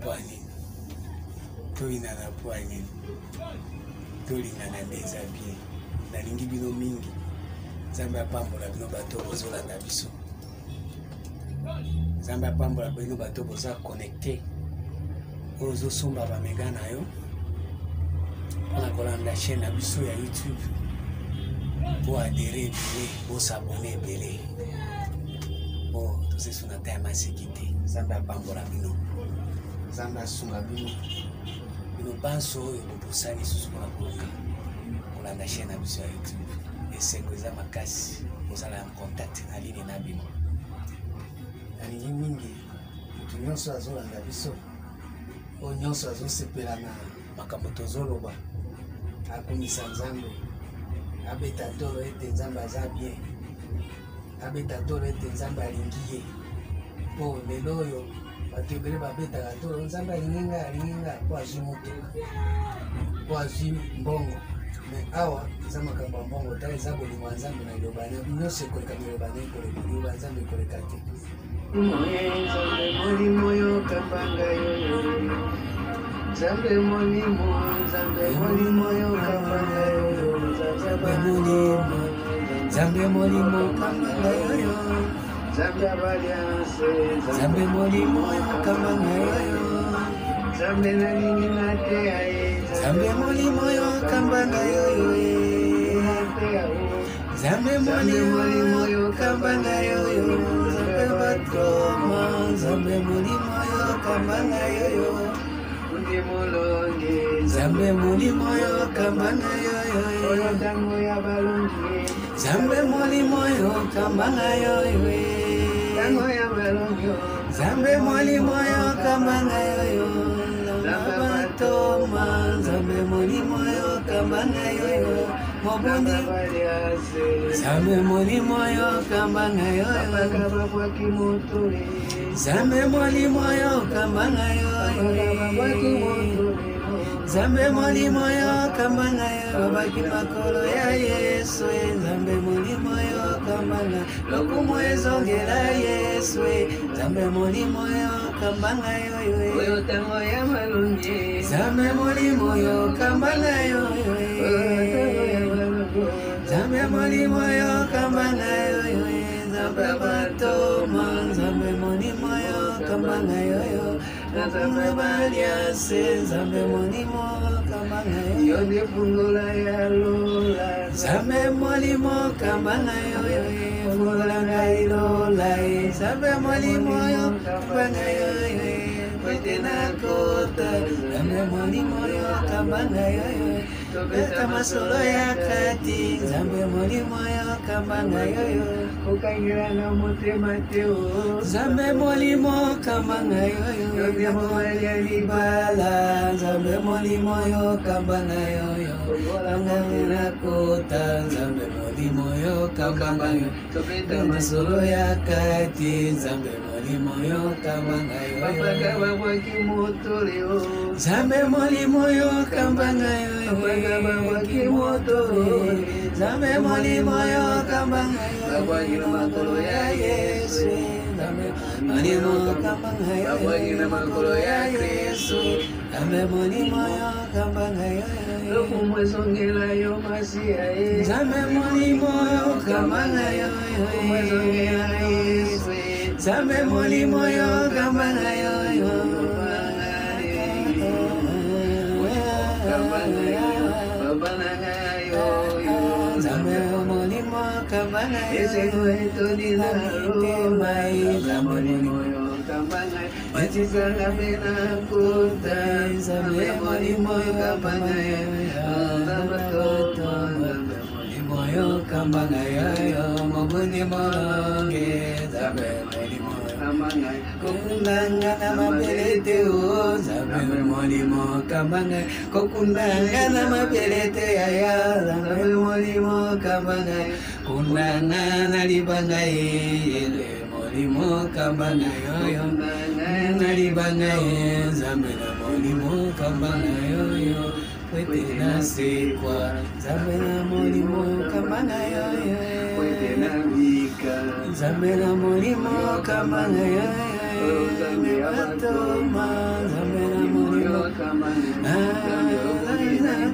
pwani. Toina na pwani. Tolinga na ndeza bien. Nalingi bino mingi. Nzambe apambola bino bato bozolanda biso. Nzambe apambola bino bato boza connecté. Ozo somba ba mega na yo. Mpona kolanda chaîne na biso ya YouTube. Pour adhérer ebele, pour s'abonner ebele. Oh, tout ce sont des thèmes à sécurité. Nzambe apambola bino. Nzambe asunga bino. Bino banso oyo bobosani susu mpona koluka. Kolanda chaîne na biso ya YouTube. Esengo eza makasi. Ozala en contact na ligne na bino. Nalingi mingi moto nyonso azolanda biso. Oyo nyonso azosepela na makambo tozoloba. Akomisa Nzambe. Abeta tolo ete Nzambe aza bien. Abeta tolo ete Nzambe alingi ye. Po lelo oyo bato ebele babetaka tolo Nzambe alingi nga po azwi motuka, po azwi mbongo. Mais awa eza makambo ya mbongo tala eza bolingo ya Nzambe na liloba na nyonso ekoleka liloba na liloba ya Nzambe ekoleka te. Nzambe molimo yokambanga yoyo, Nzambe molimo yokambanga yoyo, Nzambe molimo kambanga yoyo, Nzambe abalianse, Nzambe molimo yokambanga yoyo, Nzambe nalingi nate aye, Nzambe molimo yokambanga yoyo, Nzambe molimo yokambanga yoyo, Nzambe batoma, Nzambe molimo yokambanga yoyo, Nzambe molimo yokambanga yoyo, oyotango ya balungi, Nzambe molimo yokambanga yoyo, tango ya balungi, Nzambe molimo yokambanga yoyo, Nzambe batoma, Nzambe molimo yokambanga yoyo, mobundi abalianse, Nzambe molimo yokambanga yoyo, bakaba kwa kimotole, Nzambe molimo yokambanga yoyo, Nzambe molimo yokambanga yoyo, baki makolo ya Yesu, Nzambe molimo yokambanga, lokumu ezongela Yesu, Nzambe molimo yokambanga yoyo, oyotango ya balungi, Nzambe molimo yokambanga yoyo, Nzambe molimo yokambanga yoyo, Nzambe batoma, Nzambe molimo yokambanga yoyo, Nzambe baliase, Nzambe molimo yokambanga yoyo, yonde fungola ya lola, Nzambe molimo kambanga yoyo, fungola ngai lola, Nzambe molimo yokambanga yoyo, kwete na kota, Nzambe molimo yokambanga yoyo, tobeta masolo ya kati, Nzambe molimo yokambanga yoyo, kokangira na motema teo, Nzambe molimo kambanga yoyo, yonde mobali ya libala, Nzambe molimo yokambanga yoyo, angangina kota, Nzambe molimo yokambanga yoyo, tobeta masolo ya kati, Nzambe molimo yokambanga yoyo, bakaba kwa kimotole, Nzambe molimo yokambanga yoyo, bakaba kwa kimotole, Nzambe molimo yokambanga yoyo, babwagina makolo ya Yesu, Nzambe molimo yokambanga yoyo, babwagina makolo ya Kristo, Nzambe molimo yokambanga yoyo, lokumu ezongela yo masiya ye, Nzambe molimo yokambanga yoyo, ezongela Yesu, Nzambe molimo yokambanga yoyo, Nzambe molimo yokambanga yoyo, esengo etodina mai, Nzambe molimo Wachizanga pena kuta, Nzambe molimo yokambanga yoyo, molimo yokambanga yoyo, mobundi molonge, Nzambe molimo kokundanga na mabelete o, Nzambe molimo kambanga, kokundanga na mabelete yaya, Nzambe molimo kambanga, kundanga na libanga yele, molimo kambanga yoyo, na libanga ye, Nzambe na molimo kambanga yoyo, kwete na sekwa, Nzambe na molimo kambanga yoyo. Nzambe na molimo kama na yo Nzambe batoma Nzambe na molimo kama na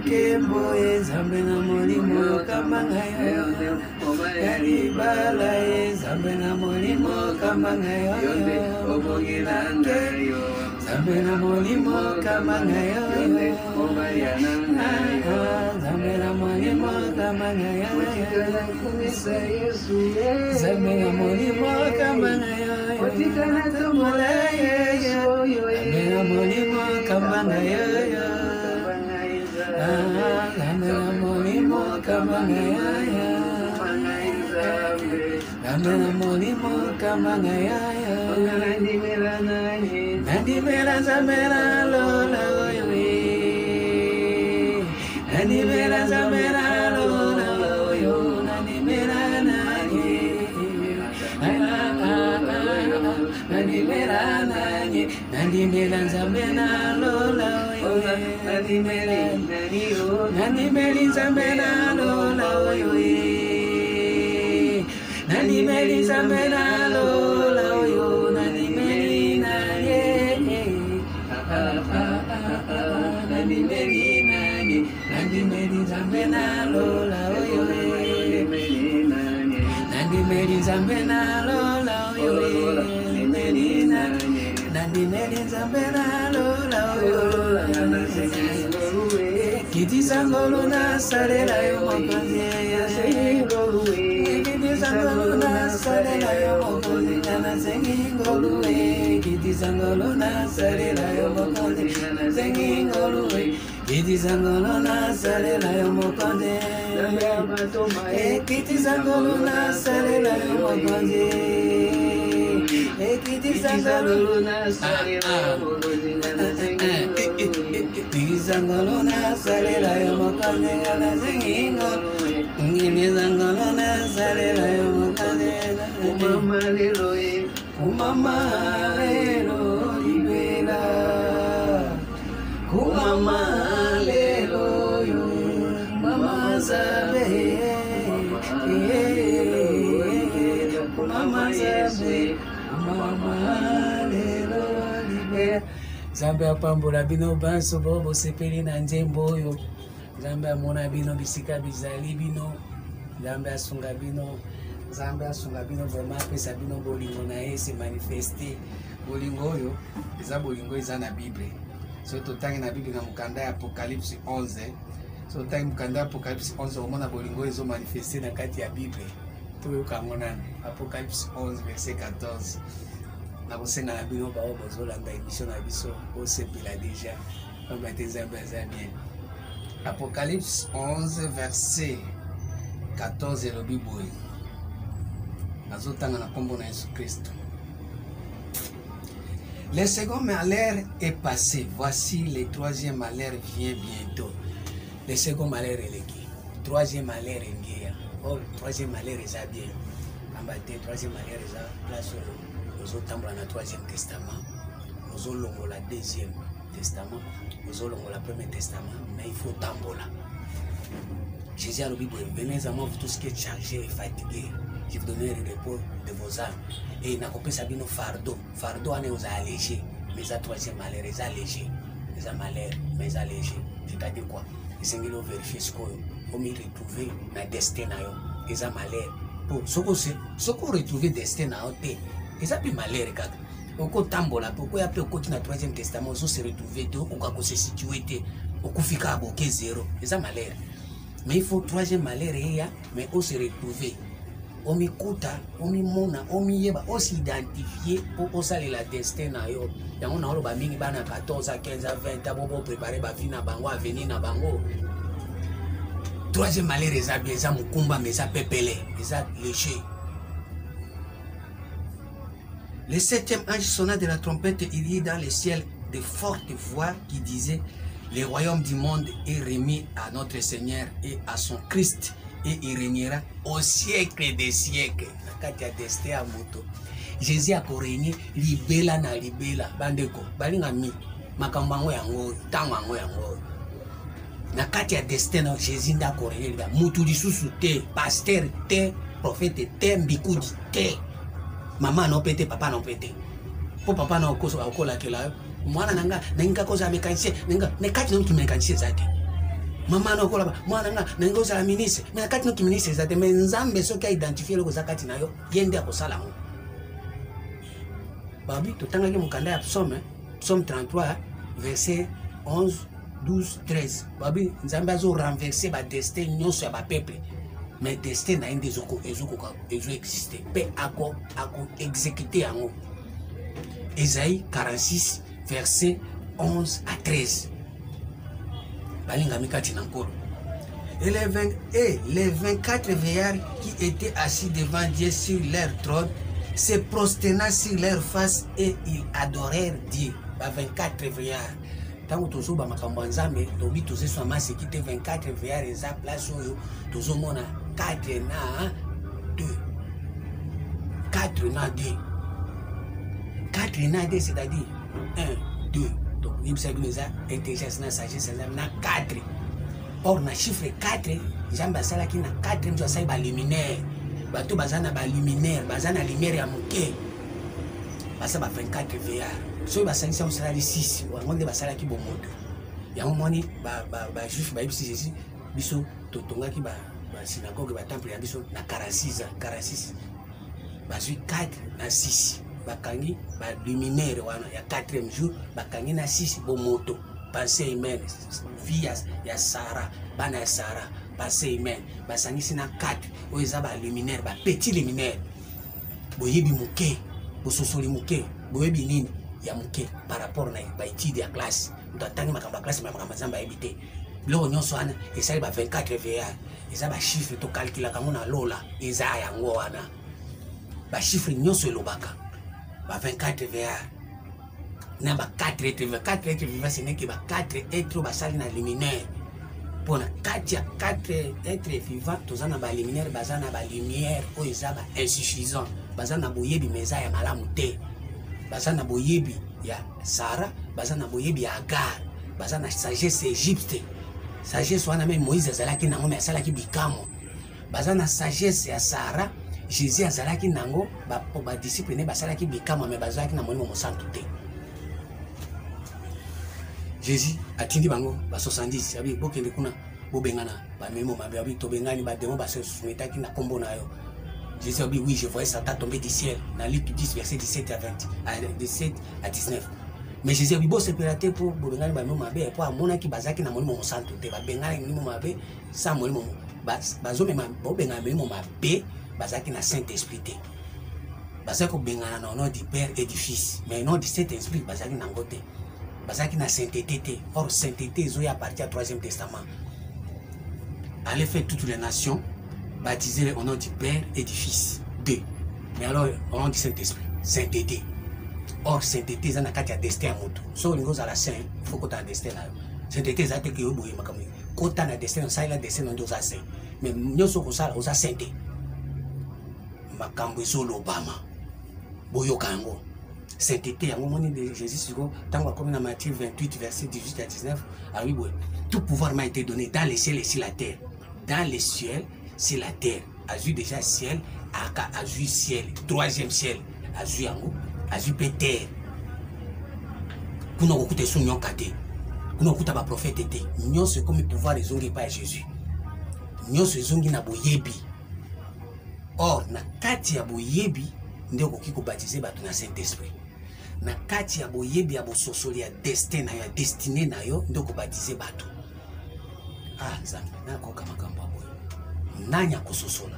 kembo Nzambe na molimo kama na yo Yaribala Nzambe na molimo kama na yo Nzambe na molimo kama na yo Nzambe na molimo kama na yo Nzambe na molimo kama na yo Nzambe na molimo kama na yo Nzambe na molimo kama na yo Nzambe na molimo kama na yo Nandimela Nzambe na lola oyo Nandimela Nzambe na lola oyo Nandimela nanye Nandimela nanye Nandimela Nzambe na lola oyo Nandimeli Nzambe na lola oyo Nandimeli Nzambe na lola oyo Nandimeli nanye Nandimeli nanye Nandimeli Nzambe na lola oyo Nandimeli Nzambe na lola oyo Nandimeli Nzambe na lola oyo Kiti sangolo na salela yo mokonzi Kiti sangolo na salela yo mokonzi Nana sengi ngoluwe Kiti sangolo na salela yo mokonzi Nana sengi ngoluwe Kiti sangolo na salela yo mokonzi Kiti sangolo na salela yo mokonzi Kiti sangolo na salela yo mokonzi Nana sengi Kiti sangolo na salela yo mokonzi Nana sengi ngoluwe Kiti sangolo na salela yo mokonzi Umama lelo Umama lelo libela Umama lelo yo Mama zabe Umama zabe Umama lelo libela Nzambe apambola bino banso bobo sepeli na nzembo oyo Nzambe amona bino bisika bizali bino Nzambe asunga bino Nzambe asunga bino vraiment apesa bino bolingo na ye se manifeste bolingo oyo eza bolingo eza na Bible so totangi na Bible na mukanda ya Apocalypse 11 so totangi mukanda ya Apocalypse 11 omona bolingo ezo manifeste na kati ya Bible toyoka monana Apocalypse 11 verset 14 na bosenga na bino bao bozolanda émission na biso osepela déjà pamba te Nzambe aza bien Apocalypse 11 verset 14 elobi boye nazotanga na kombo na Yesu Kristo. Le second malheur est passé. Voici le troisième malheur vient bientôt. Le second malheur est qui? Troisième malheur est bien. Oh, troisième malheur est bien. Ambaté troisième malheur est place aux autres dans le troisième testament. Aux autres la deuxième testament. Aux autres la premier testament. Mais il faut tambola. Jésus a dit, venez à moi vous tous qui êtes chargés et fatigués. Je vous donnerai le repos de vos âmes. Et il n'a pas sabé nos fardeaux. Fardeaux, on est allégé. Mais ça, troisième malheur, ils allégé. Les malheur, mais ils allégé. C'est-à-dire quoi? Ils ont vérifié ce qu'on a retrouvé dans le destin. Ils ont malheur. Pour ce qu'on a retrouvé destin, ils ont plus malheur. Oko tambola, pourquoi il y a plus de dans troisième testament, ils se retrouvé, ils se situé, ils fika aboké zéro. Ils ont malheur. Mais il faut troisième malheur, mais on se retrouver. On m'écoute, on m'imona, on m'yeba, on s'identifie pour saler la destin na yo. Ya on a olo ba mingi bana 14 à 15 à 20 à bobo préparer ba vie na bango, avenir na bango. Troisième malheur eza bien, eza mukumba mais eza pepele, eza léché. Le septième ange sonna de la trompette, il y eut dans le ciel de fortes voix qui disaient: le royaume du monde est remis à notre Seigneur et à son Christ, et il régnera au siècle des siècles. Jésus a régné libela na libela bandeko balinga mi makambango yango tango yango na kati ya destin na Jésus nda ko régné mutu lisusu te pasteur te prophète te mbikudi te maman non pété papa non pété pour papa non koso akola kela mwana nanga ninga koza mécanicien ninga ne kati non ki mécanicien zate maman non kola mwana nanga ninga koza ministre mais kati non ki ministre zate mais nzambe soki a identifier le koza kati na yo yende akosala mo babi to tanga ki mukanda ya psaume 33 verset 11 12 13 babi nzambe azo renverser ba destin nyonso ya ba peuple mais destin na inde ezoko exister pe ako exécuter yango. Ésaïe 46 verset 11 à 13 balinga mikati na nkolo. Et les 24 vieillards qui étaient assis devant Dieu sur leur trône se prosternèrent sur leur face et ils adorèrent Dieu. 24 vieillards. Tant que tous les makambo nzambe lobi tous ces soins c'est qui 24 vieillards eza place oyo tous mona 4 na 2 4 na 2 4 na 2 c'est-à-dire 1 2 donc il s'agit de ça intelligence na sagesse na 4. Or na chiffre 4 jamba sala ki na 4 mzo sai ba luminaire bato bazana ba luminaire bazana lumière ya moke basa ba 24 vieillards. So basangisa musala li 6 wangonde basala ki bomoto yango moni ba juif ba ibisi Jésus biso totonga ki ba synagogue ba temple ya biso na 46 bazui 4 na 6 bakangi ba luminaire wana ya 4e jour bakangi na 6 bomoto passé humaine vie ya Sarah bana ya Sarah passé humaine basangisi na 4 oza ba luminaire ba petit luminaire boyebi muke bososoli muke boyebi nini ya muke par rapport na ba étude ya classe ndotangi makamba classe makamba zamba ebité lo nyonso ana esali ba 24 VA eza ba chiffre to calcula kango na lola eza yango wana ba chiffre nyonso elobaka ba 24 VA na ba 4 êtres vivants ce n'est que ba 4 êtres basali na luminaire pour na 4 êtres vivants tozana ba luminaire bazana ba lumière o eza ba insuffisant bazana boyebi meza ya malamu te bazana boyebi ya Sarah bazana boyebi ya Agar bazana sagesse égypte sagesse wana même Moïse azalaki nango mais asalaki bikamo bazana sagesse ya Sarah Jésus azalaki nango ba disciple ne basalaki bikamo mais bazalaki na molimo mosantu te. Jésus atindi bango ba 70 abi bokende kuna bobengana ba memo mabe abi tobengani ba demo ba se soumetaki na kombo na yo. Jésus a dit oui, je voyais Satan tomber du ciel. Dans Luc 10, verset 17 à 19. Mais Jésus a dit bon, c'est piraté pour Bengani Bamou Mabe, pour Amona qui Bazaki n'a mon santo, Bengani Mabe, sans mon Bazo Bengani Mabe, Bazaki n'a Saint-Esprit. Bazako Bengana au nom du Père et du Fils, mais au nom du Saint-Esprit, Bazaki n'a goté. Bazaki n'a sainteté. Or, sainteté, Zoé appartient au 3e Testament. Allez faire toutes les nations. Baptisé au nom du Père et du Fils. 2. Mais alors, au nom du Saint-Esprit. Sainteté. Or, sainteté, ça n'a qu'à destin à moto. So, on goes à la saint, il faut qu'on ait un destin là. Sainteté, ça n'a qu'à bouger, ma caméra. Quand on a un destin, ça, il a un destin, on doit saint. Mais nous sommes ça, on a sainté. Ma caméra, c'est l'Obama. Boyo Kango. Sainteté, à un moment de Jésus, tant qu'on comme dans Matthieu 28, verset 18 à 19, ah oui, tout pouvoir m'a été donné dans les ciels et sur la terre. Dans les ciels, c'est la terre. Azur déjà ciel, aka azur ciel, 3e ciel, azur yango, azur terre. Kuna okute son nyon kate. Kuna okuta ba prophète était. Nyon se comme pouvoir ezongi pa Jésus. Nyon se zongi na boyebi. Or na kati ya boyebi nde okoki ko baptiser bato na Saint-Esprit. Na kati ya boyebi ya bososoli ya destin na yo, ya destiné na yo nde ko baptiser bato. Ah, Nzambe, na koka makambo aboy. Nanya kososola.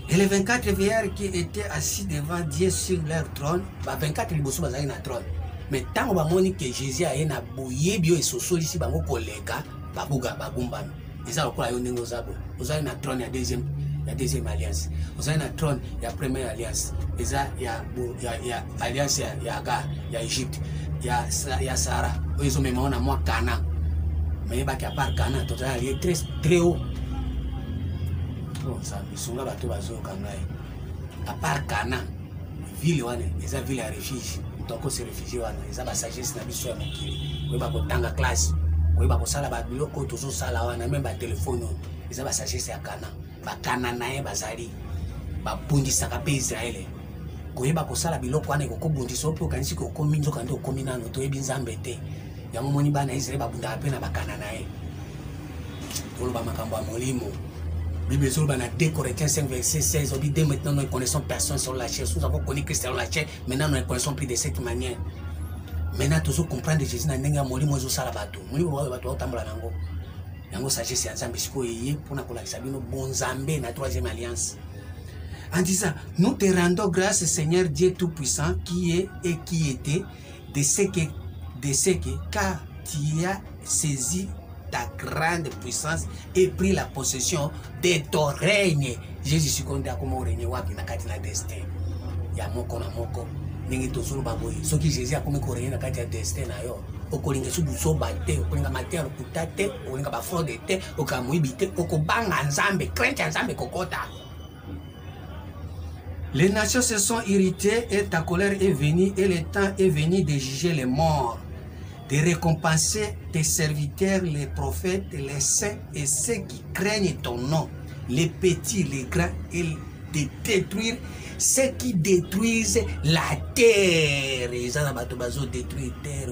Et les 24 vieillards qui étaient assis devant Dieu sur leur trône, 24 liboso bazali na trône. Mais tant que moni que Jésus a na boyebi et sosoli si bango koleka, babuga babumbami. Eza lokola yo ndenge ozabo. Ozali na trône ya deuxième alliance. Ozali na trône ya première alliance. Eza ya alliance ya Agar, ya Égypte, ya Sarah. Ozo mema na moi Cana. Mais il y a pas Cana, total il est très haut. Bon, ça, ils sont là, bateau bazo kangai. À part Cana, ville wana, les villes à refuge. Donc on se réfugie wana, les aba sagesse na biso ya mokili. Ko ba ko tanga classe, ko ba ko sala ba biloko tozo sala wana, même ba téléphone, les aba sagesse ya Cana. bakana na ye bazali babundisaka mpe Israele koyeba kosala biloko wana ekokobundisa ope okanisi kokomi nzoka nde okomi nano toyebi nzambe te yango moni bana Israele babundaka mpe na bakana na ye toloba makambo ya molimo Bible ezoloba na 2 Corinthiens 5 verset 16 obi dès maintenant nous ne connaissons personne sur la chair nous avons connu Christ sur la chair maintenant nous ne connaissons plus de cette manière maintenant tous comprendre Jésus na ndenge ya molimo ezosala bato molimo oyo bato otambola nango yango sagesse ya Nzambe sikoyo eye mpona kolakisa bino bonzambe na 3e alliance en disant nous te rendons grâce Seigneur Dieu Tout-Puissant qui est et qui était de ce que car tu as saisi ta grande puissance et pris la possession de ton règne. Jésus sikonde akoma règne wapi na kati na destin ya moko na moko ndenge tozolo baboyi soki Jésus akoma ko règne na kati ya destin na yo okolinga su buso bate okolinga mater kutate okolinga ba fraude te okamuibi te okobanga Nzambe crainte ya Nzambe kokota. Les nations se sont irritées et ta colère est venue et le temps est venu de juger les morts, de récompenser tes serviteurs, les prophètes, les saints et ceux qui craignent ton nom, les petits, les grands, et de détruire ceux qui détruisent la terre. Ils ont détruit la terre.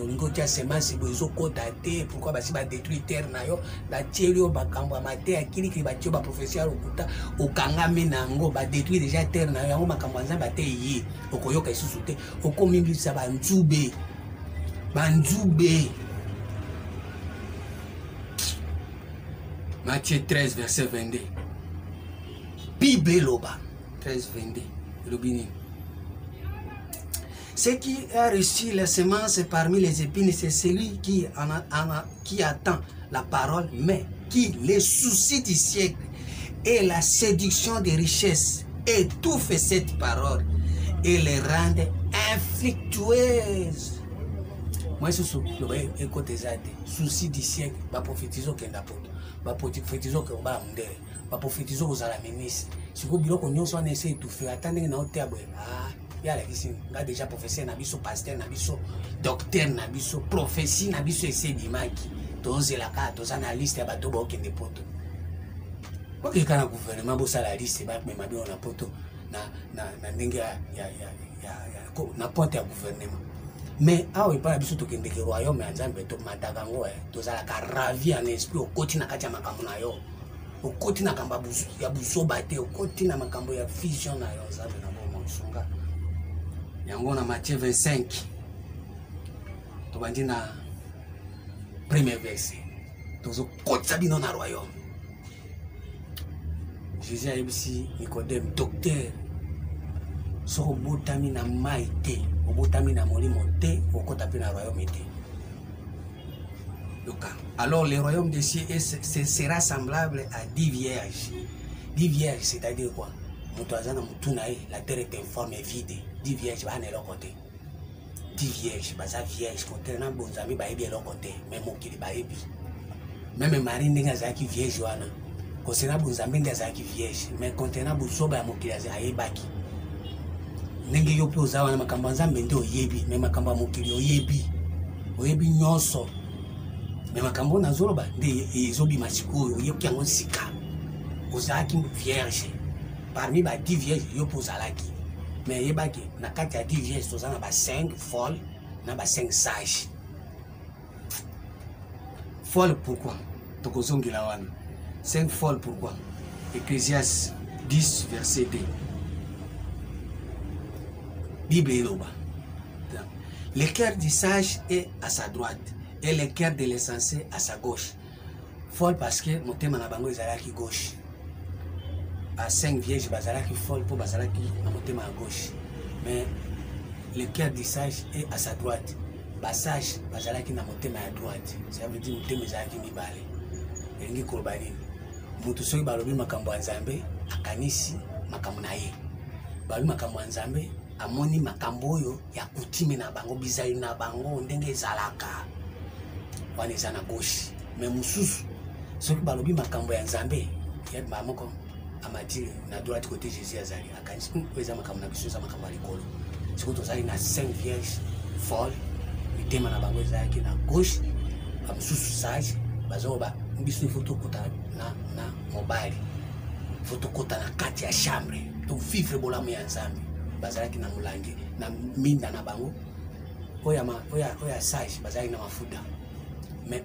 Pourquoi ils ont détruit la terre? La terre, la terre, qui est la professeur au Kangame Nango, détruit déjà la terre. Il y a un bate yi. Okoyoka isusute. Okomimbi sa banzube. Banzube. Matthieu 13, verset 22. Bible loba 13, 22. Ce qui a reçu la semence parmi les épines, c'est celui qui attend la parole, mais qui les soucis du siècle et la séduction des richesses étouffe cette parole et les rend infructueuses. Moi, je suis écoute souci du siècle, ma prophétisation qui est d'apôtre, ma prophétisation qui est en mondere, ma prophétisation aux la ministre. Si vous voulez qu'on ait essayé de tout faire, attendez, non, il y a déjà professeur, nabiso pasteur, nabiso docteur, nabiso prophétie, nabiso essai d'imaki. Tous la carte, tous analystes, bateau qui ne poto. Quand le gouvernement bosse à la liste, mais ma bien on a poto na pointe à gouvernement. Mais ah oui, pas la biso to kende ke royaume ya Nzambe to matakango tous la ravi en esprit au koti na kati ya makambo na yo. Au koti na kamba ya buso bate au koti na makambo ya vision na yo Nzambe na bomo sunga. Yango na Matthieu 25. To bandi na premier verset. Tozo koti sabino na royaume. Jésus a ici Nicodème docteur. So botami na maite, botami na molimo te, okota pe na royaume te. Alors le royaume des cieux sera semblable à 10 vierges. 10 vierges, c'est-à-dire quoi? La terre est informe et vide. 10 vierges, va aller côté. 10 vierges, baza vierge, côté na bon ami ba bien côté, même qui ba ebi. Même Marie ndinga zaki vierge wana. Kosena bon ami ndinga zaki vierge, mais contenant busoba ya mokili za ayebaki. Ndenge yo pe ozawa na makambo Nzambe nde oyebi, mais makambo mokili oyebi. Oyebi nyonso. Mais makambo na zoloba nde ezobi masiko oyebi yango sika. Ozaki vierge. Parmi ba 10 vierges yo pozalaki. Mais yebaki na kati ya 10 vierges tozana ba 5 folles na ba 5 sages. Folle pourquoi? Tokozongela wana. 5 folles pourquoi? Ecclésiaste 10 verset 2. Bible eloba. Le cœur du sage est à sa droite et le cœur de l'insensé à sa gauche. Folle parce que motema na bango ezalaki gauche. À 5 vierges bazalaki folle pour bazalaki na motema à gauche. Mais le cœur du sage est à sa droite. Ba sage bazalaki na motema à droite. Ça veut dire motema ezalaki mibale. Elingi kolobani. Mutu soki balobi makambo ya Nzambe akanisi makambo na ye. Balobi makambo ya Nzambe amoni makambo oyo ya kutime na bango bizali na bango ndenge ezalaka. Wana eza na gauche. Mais mususu soki balobi makambo ya Nzambe ya bamoko amati na droite côté Jésus azali akanisi eza makambo na biso eza makambo ya likolo. Siko tozali na 5 vierges folles mitema na bango ezalaki na gauche bamususu sage bazoba biso ifo tokota na mobali faut tokota na kati ya chambre to vivre bolamu ya nzambe bazalaki na mulangi na minda na bango oya sage bazalaki na mafuta mais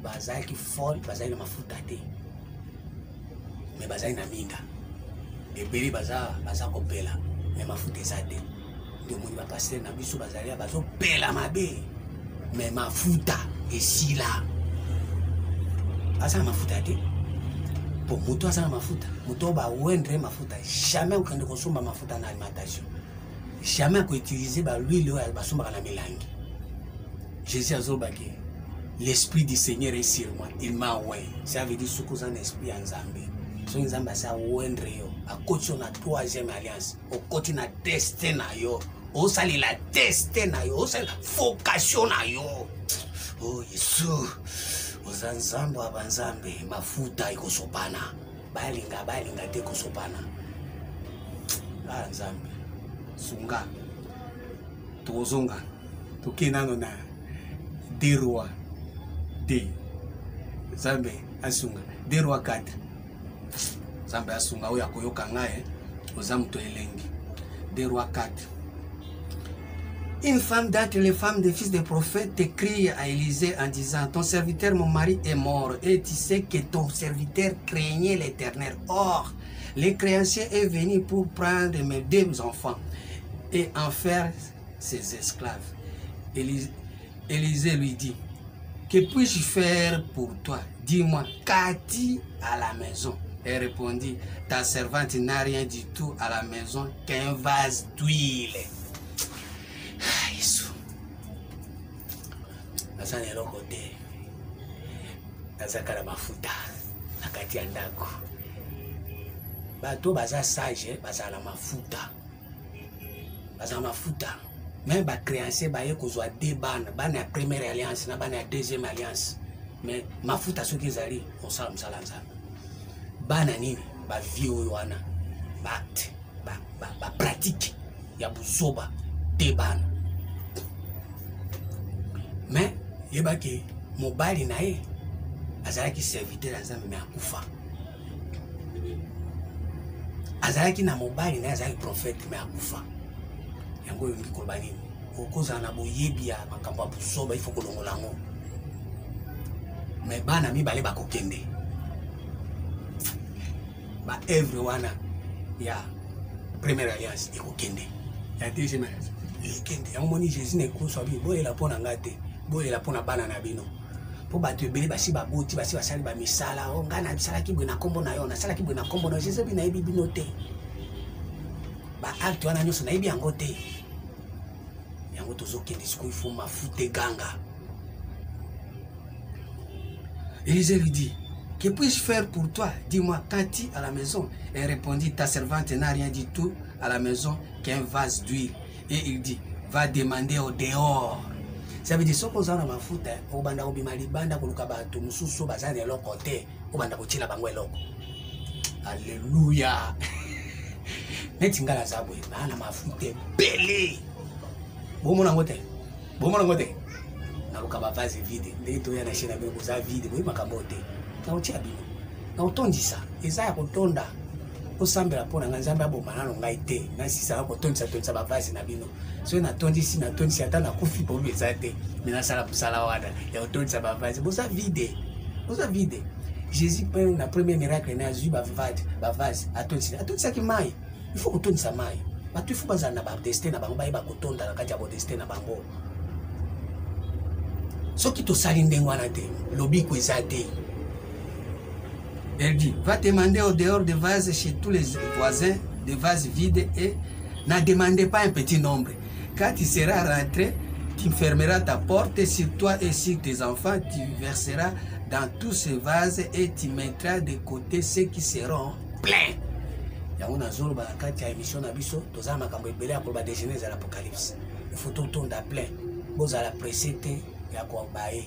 bazalaki folle bazalaki na mafuta te mais bazalaki na minda ebele baza kopela mais mafuta eza te ndio moni bapaster na biso bazali bazopela mabe mais mafuta esila asa mafuta te pour moto asa mafuta moto ba wendre mafuta jamais okende kosomba mafuta na alimentation jamais ko utiliser ba l'huile oyo basomba na milangi Jésus azobaki l'esprit du Seigneur est sur moi il m'a oint ça veut dire sukuza na esprit nzambe so nzambe asa wendre yo akoti na troisième alliance okoti na destin na yo osali la destin na yo osali vocation na yo oh Yesu ozanzambe abanzambe mafuta ikosopana balinga te kosopana nzambe sunga tozonga tokenano na derwa de zambe asunga derwa 4 zambe asunga oya koyoka ngaye ozamuto elengi derwa 4. Une femme d'entre les femmes des fils des prophètes écrit à Élisée en disant: ton serviteur, mon mari, est mort, et tu sais que ton serviteur craignait l'Éternel. Or, le créancier est venu pour prendre mes 2 enfants et en faire ses esclaves. Élisée lui dit: que puis-je faire pour toi? Dis-moi, qu'as-tu à la maison? Elle répondit: ta servante n'a rien du tout à la maison qu'un vase d'huile. Yesu nazana eloko te nazaka na mafuta na kati ya ndako bato baza sage bazala mafuta même ba créancier baye kozwa 2 bana ya première alliance na bana ya deuxième alliance mais mafuta soki ezali osala msala nzambe bana nini ba vie oyo wana ba pratique ya buzoba 2 bana mais yebaki mobali na ye azalaki serviteur nzambe me akufa azalaki na mobali na ye azalaki prophète me akufa yango oyo ngikoloba nini okozala na boyebi ya makambo ya buzoba ifo kolongola yango me bana mibale bakokende ba evre wana ya première alliance ekokende ya deuxième alliance ekende yango moni Jésus ne kuswa bi boyela mpona nga te boyela mpona bana na bino po bato ebele basi baboti basi basali bamisala o ngai nabisalaki boye na nkombo na yo nasalaki boye na nkombo na yo Jésus bi nayebi bino te baacte wana nyonso nayebi yango te yango tozokende sikoyo ifo mafuta eganga. Élisée lui dit: que puis-je faire pour toi? Dis-moi, qu'as-tu à la maison? Elle répondit: ta servante n'a rien du tout à la maison qu'un vase d'huile. Et il dit: va demander au dehors. Ça veut dire que si on a mafuta, on va obima libanda koluka bato mususu bazana eloko te, on va kochila bango eloko. Alléluia. Netingala zabwe, na mafuta belé. Bomona ngote. Bomona ngote. Na luka ba vase vide. Ndito ya na shina bego za vide, boyi makambo te. Na uchi abino. Na utondisa, eza ya kotonda. Osambela pona nganzambe abomana no ngai te. Na sisa ko tondisa ba vase na bino. So na tondisi ata na kufi po beza te. Mina sala pusala wada. Ya tondisa ba vase. Boza vide. Boza vide. Jésus peint na premier miracle na azu ba vase atondisa ki mai. Il faut kotondisa mai. Bato ifo bazana na ba destin na bango ba yeba kotonda na kati ya bo destin na bango. Soki to sali ndengo wana te, lobi ko eza te. Elle dit: va demander au dehors des vases chez tous les voisins, des vases vides, et n'a demandez pas un petit nombre. Quand tu seras rentré, tu fermeras ta porte sur toi et sur tes enfants, tu verseras dans tous ces vases et tu mettras de côté ceux qui seront pleins. Yango na zolo ba kati ya émission na biso, toza makambo ebele pour ba déjeuner à l'Apocalypse. Il faut tout tourner à plein. Boza la précité ya ko bae.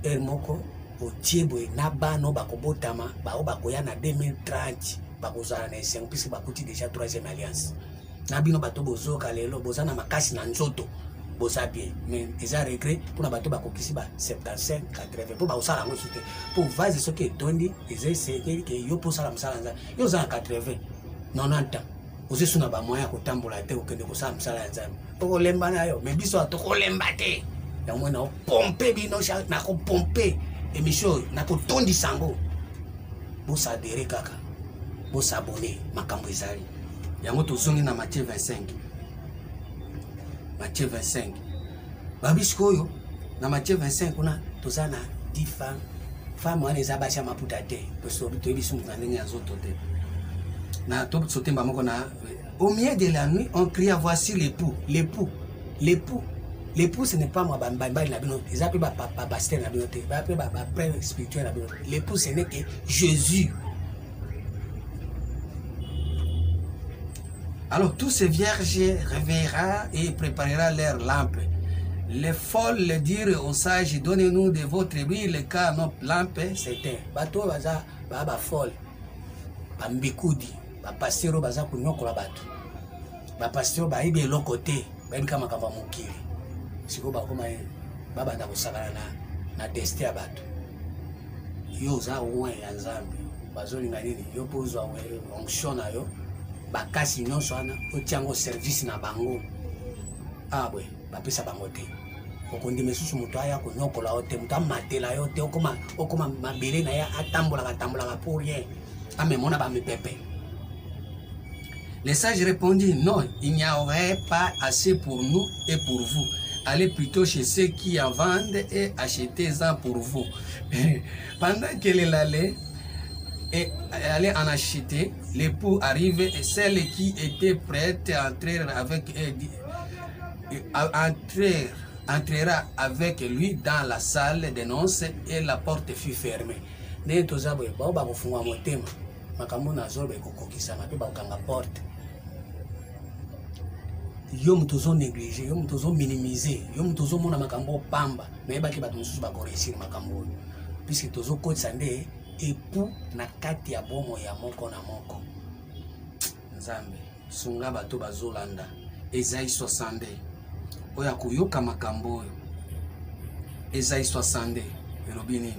El moko otiebo na bano bakobotama ba obakoya na 2030 bakozala na esengo puisque bakuti déjà 3e alliance. Na bino bato bozoka lelo bozana makasi na nzoto bossa bien mais ils ont regret pour na bato ba kokisi ba 75 80 pour ba osala ngo soute pour vaser ce qui est tondi ils essaient que yo pour sala msala nza yo za 80 90 oze suna ba moya ko tambola te okende ko sala msala nza pour lemba na yo mais biso atoko lemba te ya mwana o pomper bino na ko pomper émission na ko tondi sango bossa adhérer kaka bossa abonner makambo ezali yango tozongi na Matthieu 25 Matthieu 25 babisikoyo na Matthieu 25 kuna tozana 10 femmes wana eza basi ya maputa te toyebi sumu na ndenge ya nzoto te na tosotemba moko na au milieu de la nuit on cria voici l'époux ce n'est pas moi bambali na bino eza pe ba pasteur na bino te ba pe ba prêtre spirituel na bino l'époux ce n'est que Jésus. Alors tous ces vierges réveillera et préparera leurs lampes. Les folles le dirent aux sages, donnez-nous de votre huile car nos lampes s'éteignent. Bato baza ba folle, ba mbikudi, ba pasteur baza kunyokola bato. Ba pasteur ba ibe lokote, ba ibe kama kama mukiri. Siko ba koma ba banda kosakana na destin ya bato. Yo za uwe ya Nzambe. Bazolinga nini? Yo pozwa onction na yo. Bakasi nyonso wana otiango service na bango abwe bapesa bango te okondi mesusu muto aya konyokola ote muto amatela yo te okoma mabele na ya atambola pour rien amemona ba mepepe. Les sages répondirent non, il n'y aurait pas assez pour nous et pour vous. Allez plutôt chez ceux qui en vendent et achetez-en pour vous. Pendant qu'elle allait et aller en acheter, l'époux arrive et celle qui était prête à entrer avec entrera avec lui dans la salle des noces et la porte fut fermée. Ne tozabo ba ba kufungwa motema makambo na zobe kokokisa mape ba kanga porte. Yo mutozo négliger, yo mutozo minimiser, yo mutozo mona makambo pamba, mais ba ki ba mususu ba ko réussir makambo. Puisque tozo ko tsande époux na kati ya bomo ya moko na moko. Nzambe sunga bato bazolanda Esaïe 60 oya kuyoka makambo Esaïe 60 elobini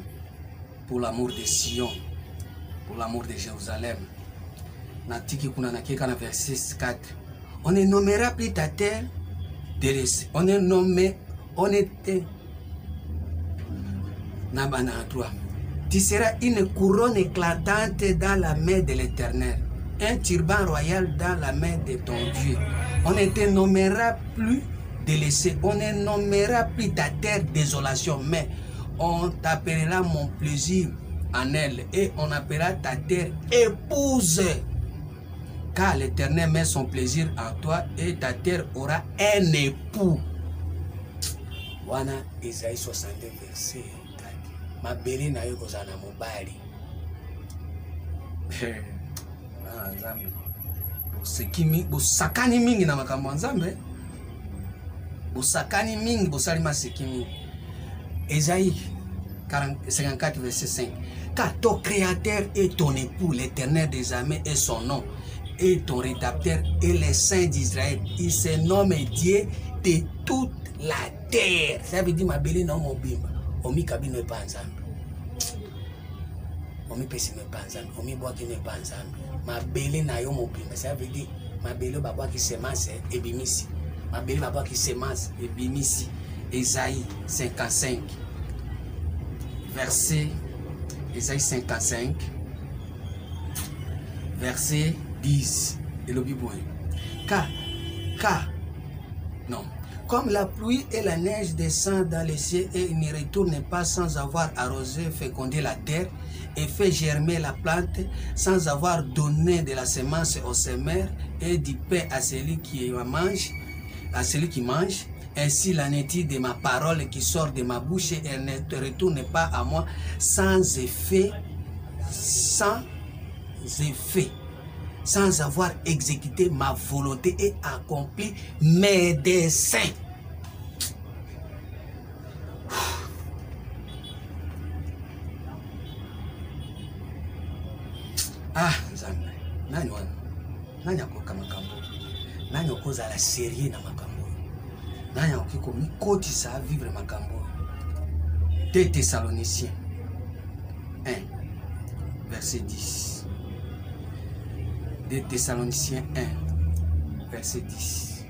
pour l'amour de Sion, pour l'amour de Jérusalem. Natiki kuna nakeka na verset 4 on ne nommera plus ta terre délaissée, on est nommé on était na bana 3. Tu seras une couronne éclatante dans la main de l'Éternel, un turban royal dans la main de ton Dieu. On ne te nommera plus délaissé, on ne nommera plus ta terre désolation, mais on t'appellera mon plaisir en elle et on appellera ta terre épouse. Car l'Éternel met son plaisir en toi et ta terre aura un époux. Wana Esaïe 62 verset. Mabele na yo kozana mobali. Nzambe. Bosekimi, bosakani mingi na makambo Nzambe. Bosakani mingi, bosali masekimi. Esaïe 54 verset 5. Car ton créateur est ton époux, l'Éternel des armées est son nom, et ton rédacteur est le Saint d'Israël. Il se nomme Dieu de toute la terre. Ça veut dire mabele na mobimba. Omi kabino e panzambe. Omi pesi me panzambe. Omi boaki me panzambe. Mabele na yo mobimba. Ça veut dire mabele babwa ki semence e bimisi. Mabele babwa ki semence e bimisi. Esaïe 55. Verset Esaïe 55. Verset 10. Et le Bible. Non. Comme la pluie et la neige descendent dans les cieux et ne retournent pas sans avoir arrosé, fécondé la terre et fait germer la plante, sans avoir donné de la semence au semeur et du pain à celui qui mange, ainsi la nature de ma parole qui sort de ma bouche, elle ne te retourne pas à moi sans avoir exécuté ma volonté et accompli mes desseins. Ah, Nzambe, nani wana? Nani akoka makambo? Nani okoza la série na makambo? Naya okiko mikoti ça vivre makambo. 2 Thessaloniciens 1 verset 10. 2 Thessaloniciens 1 verset 10.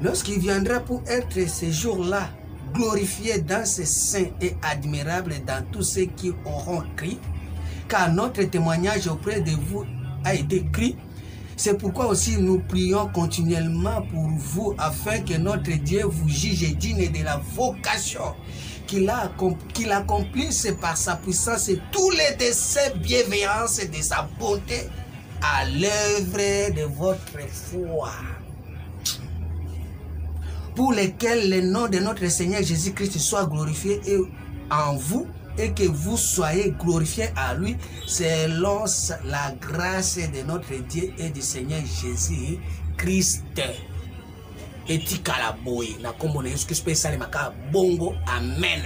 Lorsqu'il viendra pour être ces jours-là glorifié dans ses saints et admirable dans tous ceux qui auront crié, car notre témoignage auprès de vous a été écrit. C'est pourquoi aussi nous prions continuellement pour vous, afin que notre Dieu vous juge digne de la vocation qu'il accomplisse par sa puissance et tous les de ses bienveillances et de sa bonté à l'œuvre de votre foi, pour lesquels le nom de notre Seigneur Jésus-Christ soit glorifié en vous, et que vous soyez glorifiés à lui selon la grâce de notre Dieu et du Seigneur Jésus-Christ. Et tikala boy na kombo na Yesu Kristo pesa le maka bongo amen.